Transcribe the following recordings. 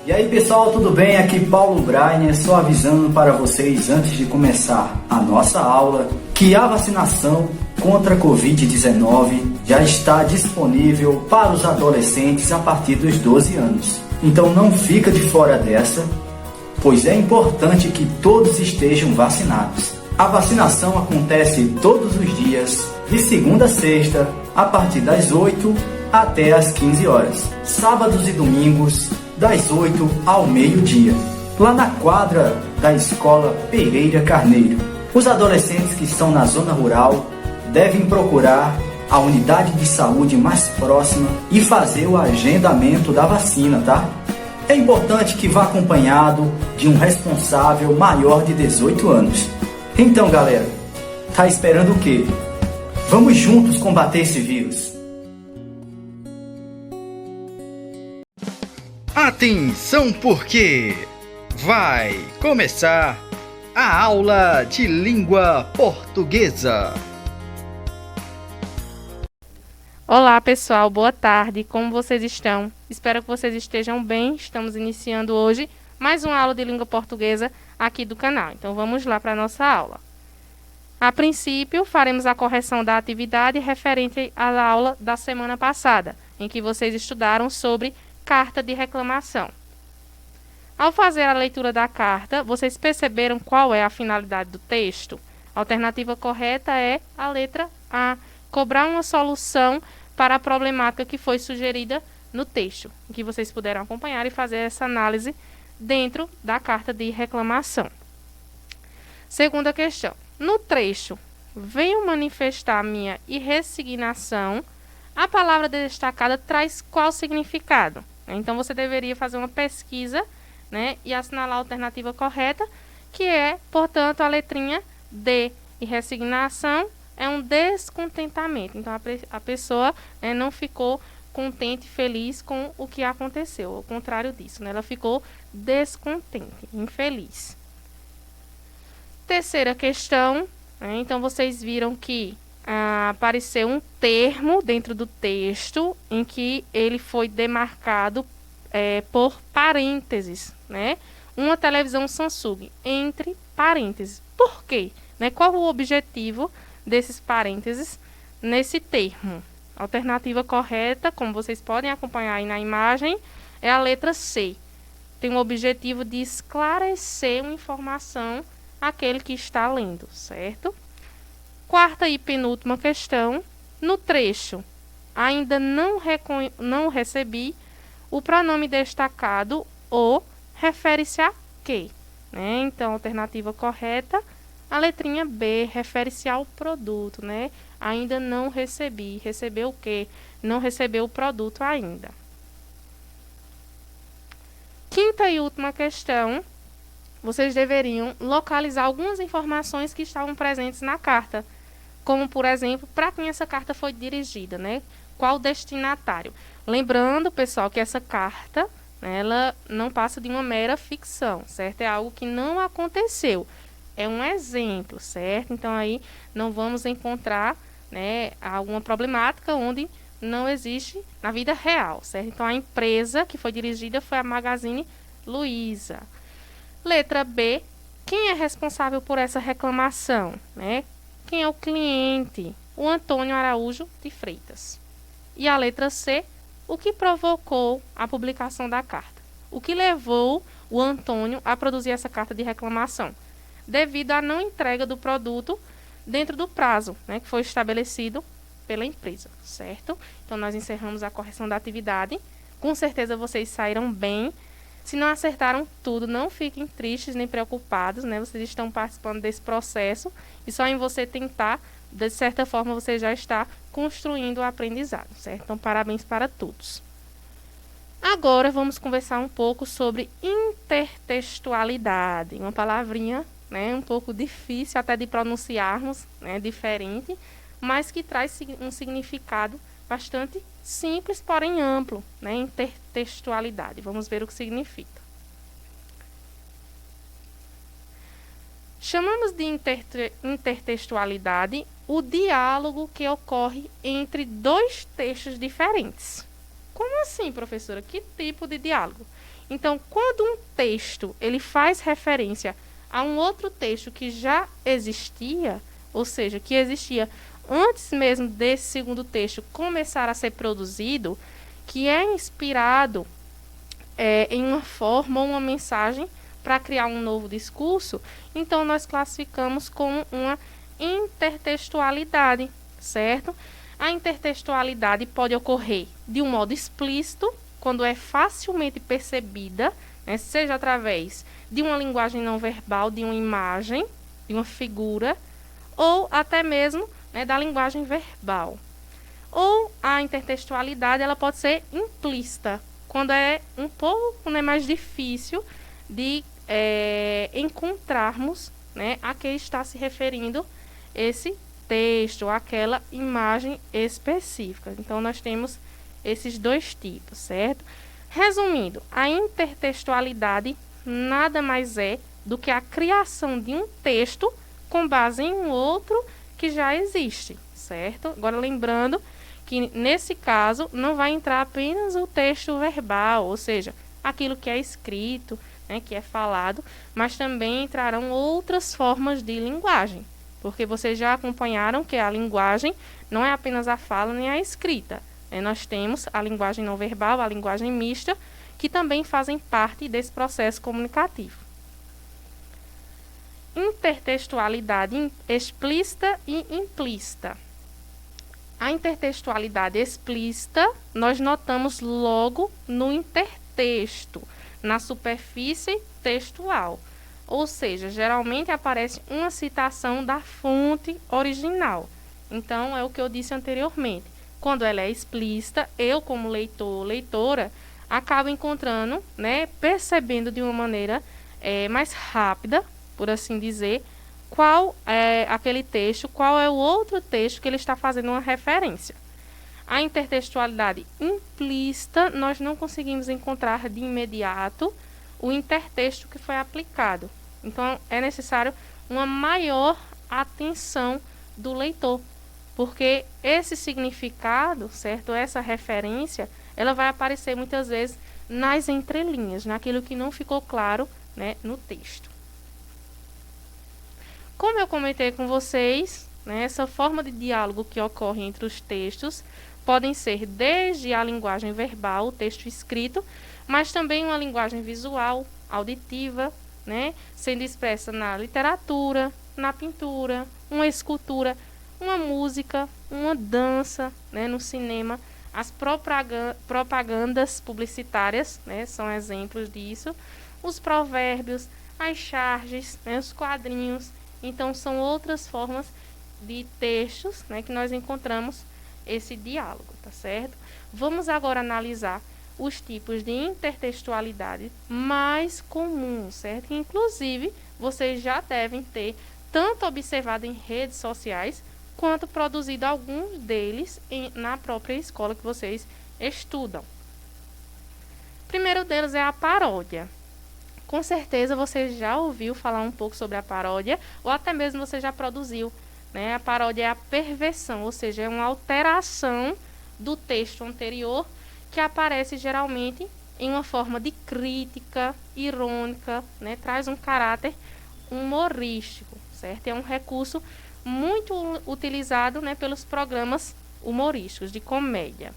E aí pessoal, tudo bem? Aqui Paulo Breiner, só avisando para vocês antes de começar a nossa aula que a vacinação contra a Covid-19 já está disponível para os adolescentes a partir dos 12 anos. Então não fica de fora dessa, pois é importante que todos estejam vacinados. A vacinação acontece todos os dias, de segunda a sexta, a partir das 8 até as 15 horas. Sábados e domingos, das 8 ao meio-dia, lá na quadra da Escola Pereira Carneiro. Os adolescentes que estão na zona rural devem procurar a unidade de saúde mais próxima e fazer o agendamento da vacina, tá? É importante que vá acompanhado de um responsável maior de 18 anos. Então, galera, tá esperando o quê? Vamos juntos combater esse vírus. Atenção, porque vai começar a aula de língua portuguesa. Olá pessoal, boa tarde, como vocês estão? Espero que vocês estejam bem. Estamos iniciando hoje mais uma aula de língua portuguesa aqui do canal. Então vamos lá para a nossa aula. A princípio, faremos a correção da atividade referente à aula da semana passada, em que vocês estudaram sobre carta de reclamação. Ao fazer a leitura da carta, vocês perceberam qual é a finalidade do texto? A alternativa correta é a letra A, cobrar uma solução para a problemática que foi sugerida no texto, em que vocês puderam acompanhar e fazer essa análise dentro da carta de reclamação. Segunda questão. No trecho, venho manifestar minha irresignação, a palavra destacada traz qual significado? Então, você deveria fazer uma pesquisa, né, e assinalar a alternativa correta, que é, portanto, a letrinha D. E resignação é um descontentamento. Então, a pessoa não ficou contente, feliz com o que aconteceu. Ao contrário disso, né, ela ficou descontente, infeliz. Terceira questão, então, vocês viram que apareceu um termo dentro do texto em que ele foi demarcado por parênteses, né? Uma televisão Samsung, entre parênteses. Por quê? Né? Qual o objetivo desses parênteses nesse termo? A alternativa correta, como vocês podem acompanhar aí na imagem, é a letra C. Tem o objetivo de esclarecer uma informação àquele que está lendo, certo? Quarta e penúltima questão. No trecho, ainda não recebi, o pronome destacado o refere-se a quê? Né? Então, a alternativa correta, a letrinha B, refere-se ao produto, né? Ainda não recebi. Recebeu o quê? Não recebeu o produto ainda. Quinta e última questão. Vocês deveriam localizar algumas informações que estavam presentes na carta. Como, por exemplo, para quem essa carta foi dirigida, né? Qual o destinatário? Lembrando, pessoal, que essa carta, né, ela não passa de uma mera ficção, certo? É algo que não aconteceu. É um exemplo, certo? Então, aí não vamos encontrar, né, alguma problemática onde não existe na vida real, certo? Então, a empresa que foi dirigida foi a Magazine Luiza. Letra B, quem é responsável por essa reclamação, né? Quem é o cliente? O Antônio Araújo de Freitas. E a letra C, o que provocou a publicação da carta? O que levou o Antônio a produzir essa carta de reclamação? Devido à não entrega do produto dentro do prazo, né, que foi estabelecido pela empresa, certo? Então, nós encerramos a correção da atividade. Com certeza, vocês saíram bem. Se não acertaram tudo, não fiquem tristes nem preocupados, né? Vocês estão participando desse processo e só em você tentar, de certa forma, você já está construindo o aprendizado, certo? Então, parabéns para todos. Agora, vamos conversar um pouco sobre intertextualidade. Uma palavrinha, né, um pouco difícil até de pronunciarmos, né, diferente, mas que traz um significado bastante simples, porém amplo, né? Intertextualidade. Vamos ver o que significa. Chamamos de intertextualidade o diálogo que ocorre entre dois textos diferentes. Como assim, professora? Que tipo de diálogo? Então, quando um texto ele faz referência a um outro texto que já existia, ou seja, que existia antes mesmo desse segundo texto começar a ser produzido, que é inspirado em uma forma ou uma mensagem para criar um novo discurso, então nós classificamos como uma intertextualidade, certo? A intertextualidade pode ocorrer de um modo explícito, quando é facilmente percebida, né, seja através de uma linguagem não verbal, de uma imagem, de uma figura, ou até mesmo, né, da linguagem verbal. Ou a intertextualidade ela pode ser implícita, quando é um pouco, né, mais difícil de encontrarmos, né, a que está se referindo esse texto, aquela imagem específica. Então, nós temos esses dois tipos, certo? Resumindo, a intertextualidade nada mais é do que a criação de um texto com base em um outro que já existe, certo? Agora, lembrando que, nesse caso, não vai entrar apenas o texto verbal, ou seja, aquilo que é escrito, né, que é falado, mas também entrarão outras formas de linguagem, porque vocês já acompanharam que a linguagem não é apenas a fala nem a escrita. Nós temos a linguagem não verbal, a linguagem mista, que também fazem parte desse processo comunicativo. Intertextualidade explícita e implícita. A intertextualidade explícita nós notamos logo no intertexto, na superfície textual. Ou seja, geralmente aparece uma citação da fonte original. Então, é o que eu disse anteriormente. Quando ela é explícita, eu como leitor, leitora, acabo encontrando, né, percebendo de uma maneira mais rápida, por assim dizer, qual é aquele texto, qual é o outro texto que ele está fazendo uma referência. A intertextualidade implícita, nós não conseguimos encontrar de imediato o intertexto que foi aplicado. Então, é necessário uma maior atenção do leitor, porque esse significado, certo? Essa referência, ela vai aparecer muitas vezes nas entrelinhas, naquilo que não ficou claro, né, no texto. Como eu comentei com vocês, né, essa forma de diálogo que ocorre entre os textos podem ser desde a linguagem verbal, o texto escrito, mas também uma linguagem visual, auditiva, né, sendo expressa na literatura, na pintura, uma escultura, uma música, uma dança, né, no cinema. As propagandas publicitárias, né, são exemplos disso. Os provérbios, as charges, né, os quadrinhos. Então, são outras formas de textos, né, que nós encontramos esse diálogo, tá certo? Vamos agora analisar os tipos de intertextualidade mais comuns, certo? Que, inclusive, vocês já devem ter tanto observado em redes sociais, quanto produzido alguns deles na própria escola que vocês estudam. O primeiro deles é a paródia. Com certeza você já ouviu falar um pouco sobre a paródia, ou até mesmo você já produziu, né? A paródia é a perversão, ou seja, é uma alteração do texto anterior que aparece geralmente em uma forma de crítica, irônica, né? Traz um caráter humorístico, certo? É um recurso muito utilizado, né, pelos programas humorísticos de comédia.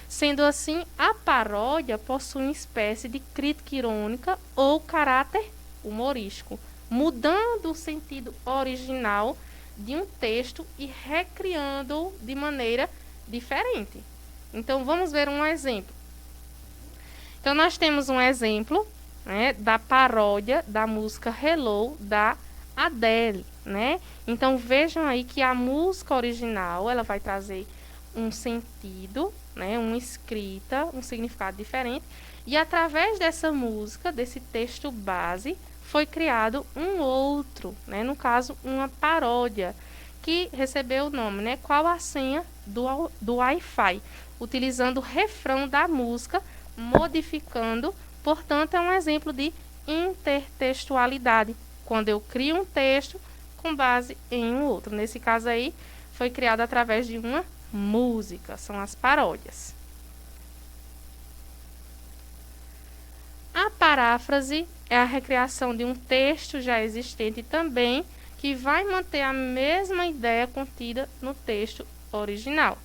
Sendo assim, a paródia possui uma espécie de crítica irônica ou caráter humorístico, mudando o sentido original de um texto e recriando-o de maneira diferente. Então, vamos ver um exemplo. Então, nós temos um exemplo, né, da paródia da música Hello, da Adele, né? Então, vejam aí que a música original, ela vai trazer um sentido, né, uma escrita, um significado diferente, e através dessa música, desse texto base, foi criado um outro, né, no caso, uma paródia, que recebeu o nome, né, Qual a Senha do Wi-Fi, utilizando o refrão da música, modificando, portanto, é um exemplo de intertextualidade, quando eu crio um texto com base em um outro. Nesse caso aí, foi criado através de uma música, são as paródias. A paráfrase é a recriação de um texto já existente também, que vai manter a mesma ideia contida no texto original,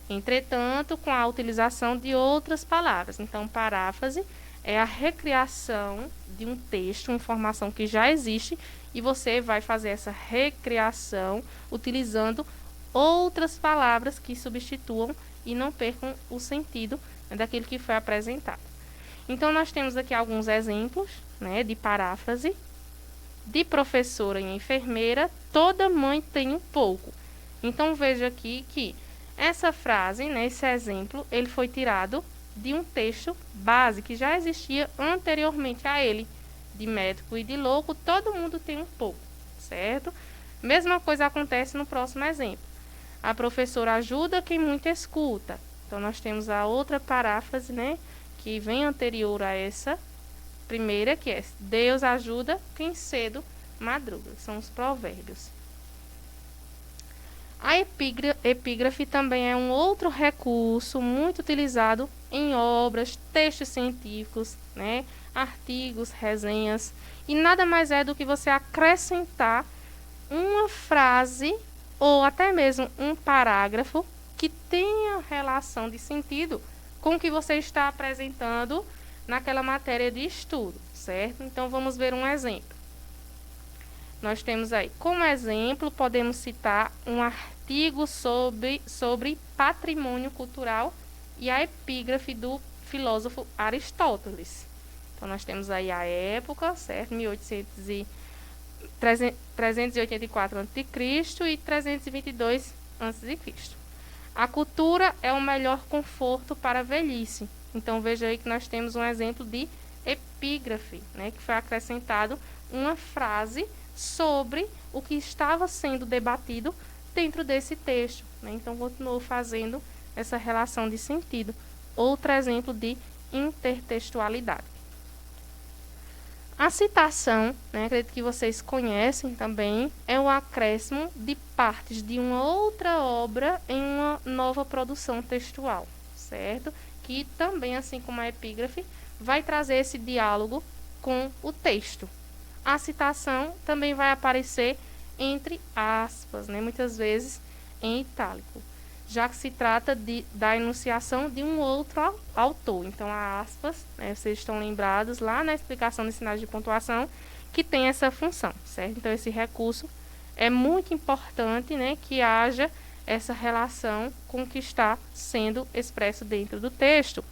entretanto, com a utilização de outras palavras. Então, paráfrase é a recriação de um texto, uma informação que já existe, e você vai fazer essa recriação utilizando outras palavras que substituam e não percam o sentido, né, daquilo que foi apresentado. Então, nós temos aqui alguns exemplos, né, de paráfrase. De professora e enfermeira, toda mãe tem um pouco. Então, veja aqui que essa frase, né, esse exemplo, ele foi tirado de um texto base que já existia anteriormente a ele. De médico e de louco, todo mundo tem um pouco, certo? Mesma coisa acontece no próximo exemplo. A professora ajuda quem muito escuta. Então, nós temos a outra paráfrase, né, que vem anterior a essa primeira, que é: Deus ajuda quem cedo madruga. São os provérbios. A epígrafe também é um outro recurso muito utilizado em obras, textos científicos, né, artigos, resenhas, e nada mais é do que você acrescentar uma frase ou até mesmo um parágrafo que tenha relação de sentido com o que você está apresentando naquela matéria de estudo, certo? Então, vamos ver um exemplo. Nós temos aí, como exemplo, podemos citar um artigo sobre patrimônio cultural e a epígrafe do filósofo Aristóteles. Então, nós temos aí a época, certo? 384 a.C. e 322 a.C. A cultura é o melhor conforto para a velhice. Então, veja aí que nós temos um exemplo de epígrafe, né, que foi acrescentado uma frase sobre o que estava sendo debatido dentro desse texto, né? Então, continuou fazendo essa relação de sentido. Outro exemplo de intertextualidade. A citação, né, acredito que vocês conhecem também, é o acréscimo de partes de uma outra obra em uma nova produção textual, certo? Que também, assim como a epígrafe, vai trazer esse diálogo com o texto. A citação também vai aparecer entre aspas, né, muitas vezes em itálico, já que se trata da enunciação de um outro autor. Então, a aspas, né, vocês estão lembrados lá na explicação de sinais de pontuação, que tem essa função, certo? Então, esse recurso é muito importante, né, que haja essa relação com o que está sendo expresso dentro do texto.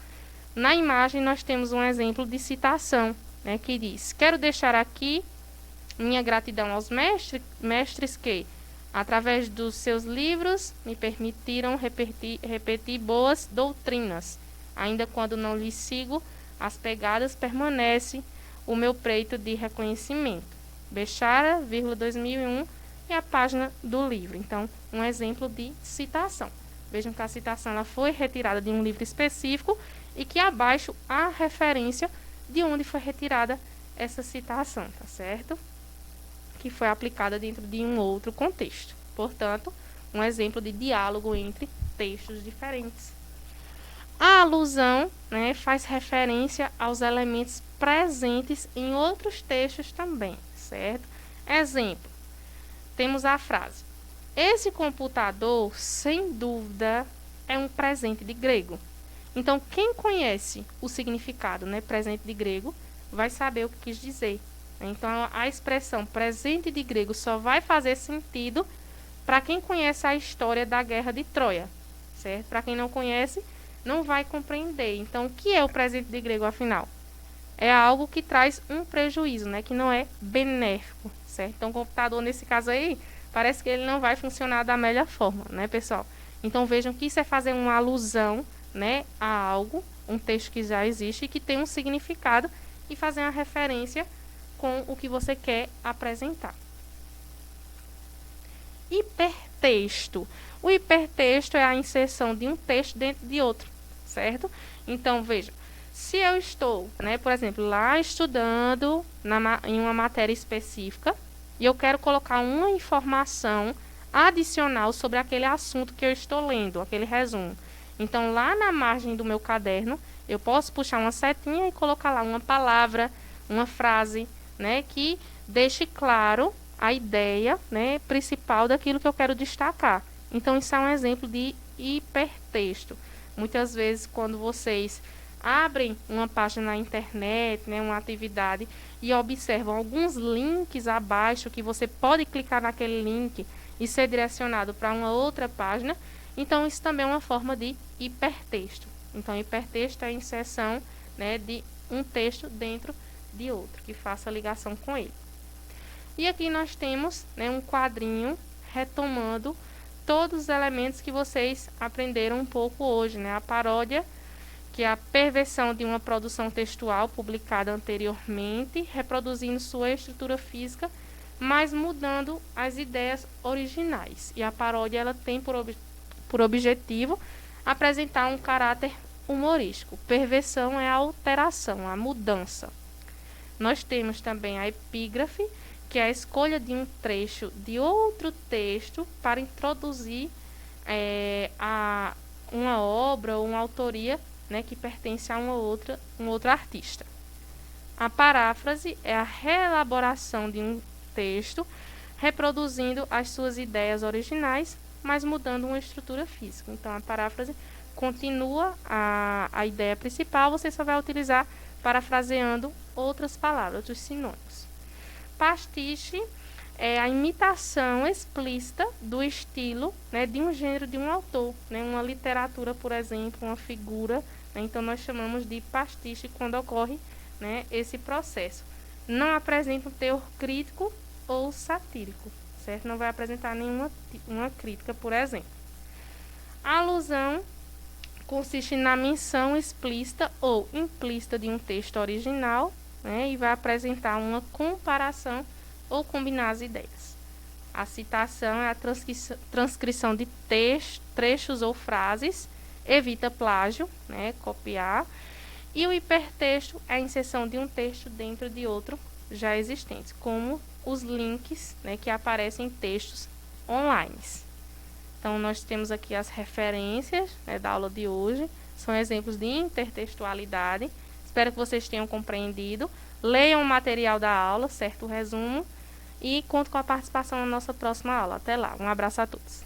Na imagem, nós temos um exemplo de citação, né, que diz: quero deixar aqui minha gratidão aos mestres que, através dos seus livros, me permitiram repetir boas doutrinas. Ainda quando não lhes sigo as pegadas, permanece o meu preito de reconhecimento. Bechara, 2001, e a página do livro. Então, um exemplo de citação. Vejam que a citação ela foi retirada de um livro específico e que abaixo há referência de onde foi retirada essa citação, tá certo? Que foi aplicada dentro de um outro contexto. Portanto, um exemplo de diálogo entre textos diferentes. A alusão, né, faz referência aos elementos presentes em outros textos também, certo? Exemplo, temos a frase: esse computador, sem dúvida, é um presente de grego. Então, quem conhece o significado, né, presente de grego, vai saber o que quis dizer. Então, a expressão presente de grego só vai fazer sentido para quem conhece a história da Guerra de Troia, certo? Para quem não conhece, não vai compreender. Então, o que é o presente de grego, afinal? É algo que traz um prejuízo, né? Que não é benéfico, certo? Então, o computador, nesse caso aí, parece que ele não vai funcionar da melhor forma, né, pessoal? Então, vejam que isso é fazer uma alusão, né, a algo, um texto que já existe e que tem um significado, e fazer uma referência com o que você quer apresentar. Hipertexto. O hipertexto é a inserção de um texto dentro de outro, certo? Então, veja, se eu estou, né, por exemplo, lá estudando em uma matéria específica e eu quero colocar uma informação adicional sobre aquele assunto que eu estou lendo, aquele resumo. Então, lá na margem do meu caderno, Eu posso puxar uma setinha e colocar lá uma palavra, uma frase, né, que deixe claro a ideia, né, principal daquilo que eu quero destacar. Então, isso é um exemplo de hipertexto. Muitas vezes, quando vocês abrem uma página na internet, né, uma atividade, e observam alguns links abaixo, que você pode clicar naquele link e ser direcionado para uma outra página, então isso também é uma forma de hipertexto. Então, hipertexto é a inserção, né, de um texto dentro de outro, que faça ligação com ele. E aqui nós temos, né, um quadrinho retomando todos os elementos que vocês aprenderam um pouco hoje, né? A paródia, que é a perversão de uma produção textual publicada anteriormente, reproduzindo sua estrutura física, mas mudando as ideias originais. E a paródia, ela tem por objetivo apresentar um caráter humorístico. Perversão é a alteração, a mudança. Nós temos também a epígrafe, que é a escolha de um trecho de outro texto para introduzir uma obra ou uma autoria, né, que pertence a um outro artista. A paráfrase é a reelaboração de um texto, reproduzindo as suas ideias originais, mas mudando uma estrutura física. Então, a paráfrase continua a ideia principal, você só vai utilizar parafraseando outras palavras, outros sinônimos. Pastiche é a imitação explícita do estilo, né, de um gênero de um autor, né, uma literatura, por exemplo, uma figura, né, então nós chamamos de pastiche quando ocorre, né, esse processo. Não apresenta um teor crítico ou satírico, certo? Não vai apresentar nenhuma uma crítica, por exemplo. A alusão consiste na menção explícita ou implícita de um texto original, né, e vai apresentar uma comparação ou combinar as ideias. A citação é a transcrição de trechos ou frases, evita plágio, né, copiar. E o hipertexto é a inserção de um texto dentro de outro já existente, como os links, né, que aparecem em textos online. Então, nós temos aqui as referências, né, da aula de hoje, são exemplos de intertextualidade. Espero que vocês tenham compreendido. Leiam o material da aula, certo? O resumo. E conto com a participação na nossa próxima aula. Até lá. Um abraço a todos.